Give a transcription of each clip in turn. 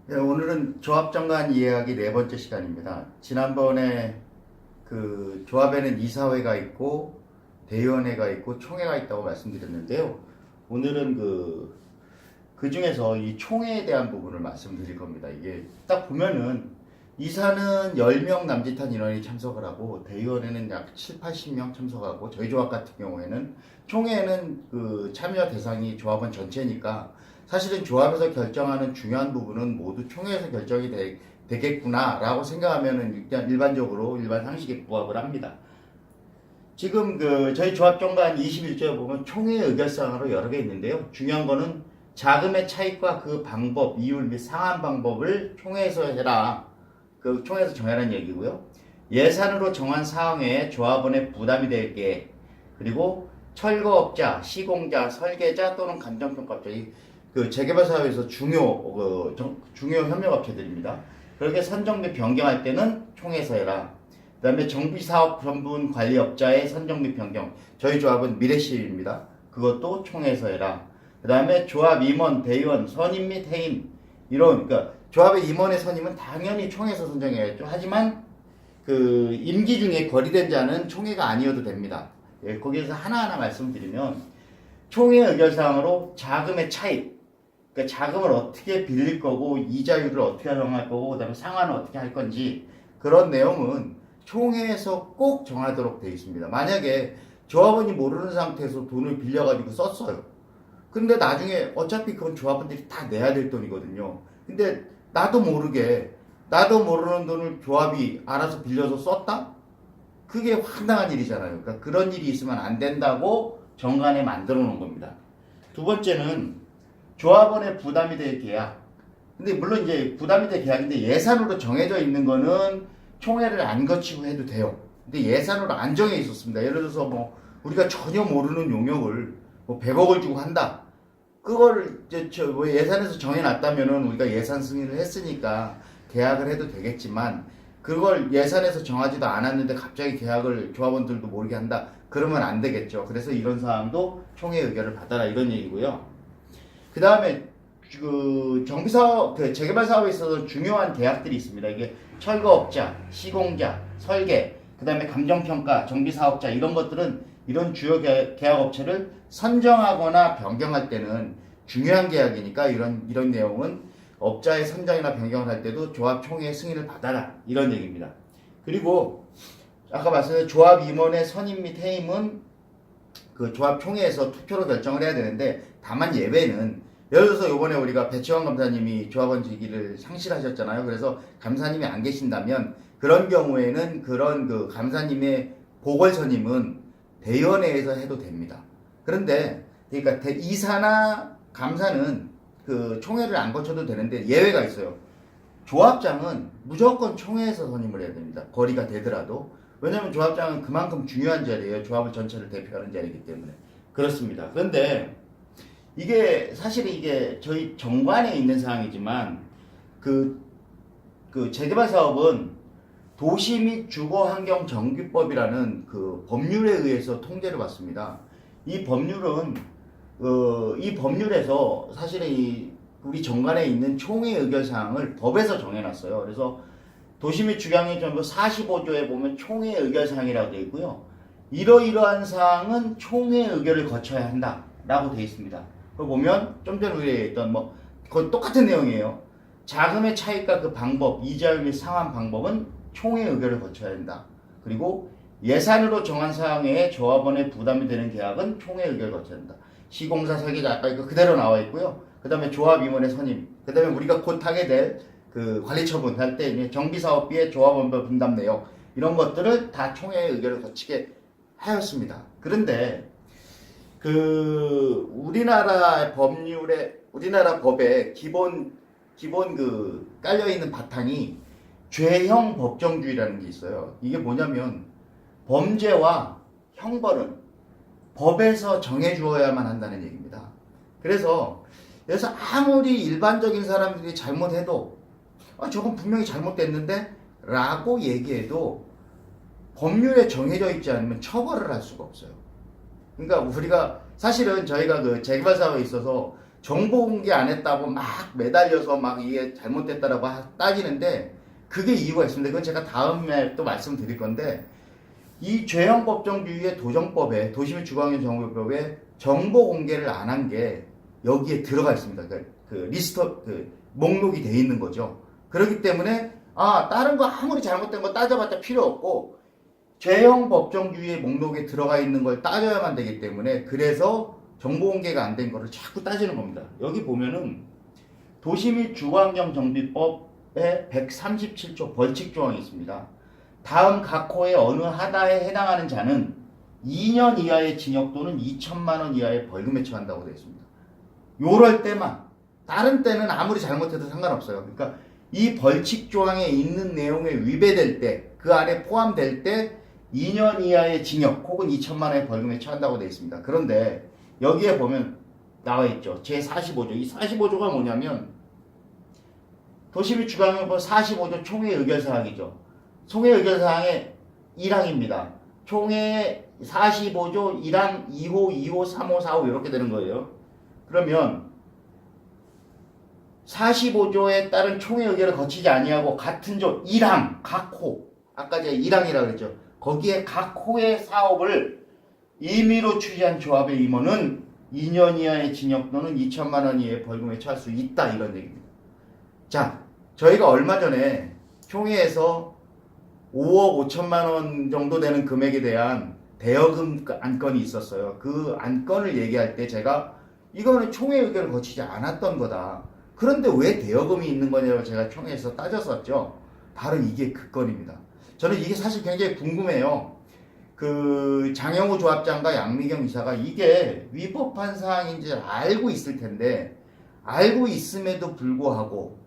네, 오늘은 조합정관 이해하기 네 번째 시간입니다. 지난번에 그 조합에는 이사회가 있고 대의원회가 있고 총회가 있다고 말씀드렸는데요. 오늘은 그 중에서 이 총회에 대한 부분을 말씀드릴 겁니다. 이게 딱 보면은 이사는 10명 남짓한 인원이 참석을 하고 대의원회는 약 7, 80명 참석하고 저희 조합 같은 경우에는 총회에는 그 참여 대상이 조합원 전체니까 사실은 조합에서 결정하는 중요한 부분은 모두 총회에서 결정이 되겠구나라고 생각하면은 일단 일반적으로 일반 상식에 부합을 합니다. 지금 저희 조합정관 21조에 보면 총회 의결사항으로 여러 개 있는데요. 중요한 거는 자금의 차익과 그 방법, 이율 및 상환 방법을 총회에서 해라. 그 총회에서 정하라는 얘기고요. 예산으로 정한 사항에 조합원의 부담이 될 게, 그리고 철거업자, 시공자, 설계자 또는 감정평가업자, 그 재개발 사업에서 중요 협력업체들입니다. 그렇게 선정 및 변경할 때는 총회에서 해라. 그 다음에 정비사업 전분 관리업자의 선정 및 변경, 저희 조합은 미래시입니다. 그것도 총회에서 해라. 그 다음에 조합 임원, 대의원, 선임 및 해임, 그러니까 조합의 임원의 선임은 당연히 총회에서 선정해야죠. 하지만 그 임기 중에 거리된 자는 총회가 아니어도 됩니다. 예, 거기에서 하나하나 말씀드리면 총회 의결사항으로 자금의 차입, 그러니까 자금을 어떻게 빌릴 거고 이자율을 어떻게 정할 거고 그다음에 상환을 어떻게 할 건지 그런 내용은 총회에서 꼭 정하도록 되어 있습니다. 만약에 조합원이 모르는 상태에서 돈을 빌려가지고 썼어요. 근데 나중에 어차피 그건 조합원들이 다 내야 될 돈이거든요. 근데 나도 모르는 돈을 조합이 알아서 빌려서 썼다? 그게 황당한 일이잖아요. 그러니까 그런 일이 있으면 안 된다고 정관에 만들어 놓은 겁니다. 두 번째는 조합원의 부담이 될 계약. 근데 물론 이제 부담이 될 계약인데 예산으로 정해져 있는 거는 총회를 안 거치고 해도 돼요. 근데 예산으로 안 정해 있었습니다. 예를 들어서 뭐 우리가 전혀 모르는 용역을 뭐 100억을 주고 한다. 그걸 이제 뭐 예산에서 정해놨다면은 우리가 예산 승인을 했으니까 계약을 해도 되겠지만 그걸 예산에서 정하지도 않았는데 갑자기 계약을 조합원들도 모르게 한다. 그러면 안 되겠죠. 그래서 이런 사항도 총회 의결을 받아라 이런 얘기고요. 그 다음에 그 정비사업, 그 재개발 사업에 있어서 중요한 계약들이 있습니다. 이게 철거업자, 시공자, 설계, 그 다음에 감정평가, 정비사업자 이런 것들은 이런 주요 계약업체를 선정하거나 변경할 때는 중요한 계약이니까 이런 내용은 업자의 선정이나 변경을 할 때도 조합 총회의 승인을 받아라 이런 얘기입니다. 그리고 아까 말씀드린 조합 임원의 선임 및 해임은 그 조합 총회에서 투표로 결정을 해야 되는데 다만 예외는 예를 들어서 이번에 우리가 배치원 감사님이 조합원 직위를 상실하셨잖아요. 그래서 감사님이 안 계신다면 그런 경우에는 그런 그 감사님의 보궐 선임은 대의원회에서 해도 됩니다. 그런데 그러니까 이사나 감사는 그 총회를 안 거쳐도 되는데 예외가 있어요. 조합장은 무조건 총회에서 선임을 해야 됩니다. 거리가 되더라도. 왜냐하면 조합장은 그만큼 중요한 자리예요. 조합을 전체를 대표하는 자리이기 때문에. 그렇습니다. 그런데 사실은 이게 저희 정관에 있는 사항이지만 그 재개발 사업은 도시 및 주거환경 정비법이라는 그 법률에 의해서 통제를 받습니다. 이 법률에서 사실은 우리 정관에 있는 총회 의결 사항을 법에서 정해놨어요. 그래서 도시 및 주거환경정비법 45조에 보면 총회 의결 사항이라고 되어 있고요. 이러이러한 사항은 총회 의결을 거쳐야 한다라고 되어 있습니다. 그걸 보면 좀 전에 우리가 했던 그건 똑같은 내용이에요. 자금의 차익과 그 방법, 이자율 및 상환 방법은 총회 의결을 거쳐야 한다. 그리고 예산으로 정한 사항에 조합원의 부담이 되는 계약은 총회 의결을 거쳐야 한다. 시공사 설계자 아까 이거 그대로 나와 있고요. 그 다음에 조합 임원의 선임, 그 다음에 우리가 곧 하게 될 그 관리처분 할 때 정비사업비의 조합원별 분담 내역 이런 것들을 다 총회 의결을 거치게 하였습니다. 그런데 우리나라 법에 기본 깔려 있는 바탕이 죄형 법정주의라는 게 있어요. 이게 뭐냐면 범죄와 형벌은 법에서 정해주어야만 한다는 얘기입니다. 그래서 아무리 일반적인 사람들이 잘못해도 저건 분명히 잘못됐는데 라고 얘기해도 법률에 정해져 있지 않으면 처벌을 할 수가 없어요. 그러니까 우리가 사실은 저희가 그 재개발 사업에 있어서 정보 공개 안 했다고 막 매달려서 막 이게 잘못됐다라고 따지는데 그게 이유가 있습니다. 그건 제가 다음에 또 말씀드릴 건데 이 죄형 법정주의의 도정법에 도시및 주거환경 정보법에 정보 공개를 안 한 게 여기에 들어가 있습니다. 그 리스트 그 목록이 돼 있는 거죠. 그렇기 때문에 다른 거 아무리 잘못된 거 따져봤자 필요 없고 죄형 법정주의의 목록에 들어가 있는 걸 따져야만 되기 때문에 그래서 정보 공개가 안 된 거를 자꾸 따지는 겁니다. 여기 보면은 도시 및 주거환경 정비법에 137조 벌칙 조항이 있습니다. 다음 각 호의 어느 하나에 해당하는 자는 2년 이하의 징역 또는 2천만 원 이하의 벌금에 처한다고 되어 있습니다. 요럴 때만, 다른 때는 아무리 잘못해도 상관없어요. 그러니까 이 벌칙 조항에 있는 내용에 위배될 때, 그 안에 포함될 때 2년 이하의 징역 혹은 2천만 원의 벌금에 처한다고 되어 있습니다. 그런데 여기에 보면 나와 있죠. 제45조. 이 45조가 뭐냐면 도시 및 주거환경법 45조 총회 의결사항이죠. 총회 의결사항의 1항입니다. 총회 45조 1항 2호, 2호, 3호, 4호 이렇게 되는 거예요. 그러면 45조에 따른 총회 의결을 거치지 아니하고 같은 조 1항 각 호, 아까 제가 1항이라고 그랬죠. 거기에 각 호의 사업을 임의로 취지한 조합의 임원은 2년 이하의 징역 또는 2천만 원 이하의 벌금에 처할 수 있다 이런 얘기입니다. 자, 저희가 얼마 전에 총회에서 5억 5천만 원 정도 되는 금액에 대한 대여금 안건이 있었어요. 그 안건을 얘기할 때 제가 이거는 총회 의결을 거치지 않았던 거다. 그런데 왜 대여금이 있는 거냐고 제가 총회에서 따졌었죠. 바로 이게 그 건입니다. 저는 이게 사실 굉장히 궁금해요. 그 장영호 조합장과 양미경 이사가 이게 위법한 사항인지 알고 있을 텐데 알고 있음에도 불구하고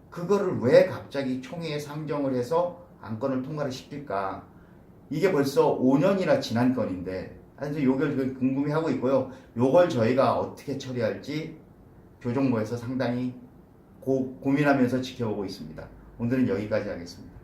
그거를 왜 갑자기 총회에 상정을 해서 안건을 통과를 시킬까? 이게 벌써 5년이나 지난 건인데 그래서 요걸 궁금해하고 있고요. 요걸 저희가 어떻게 처리할지 교정부에서 상당히 고민하면서 지켜보고 있습니다. 오늘은 여기까지 하겠습니다.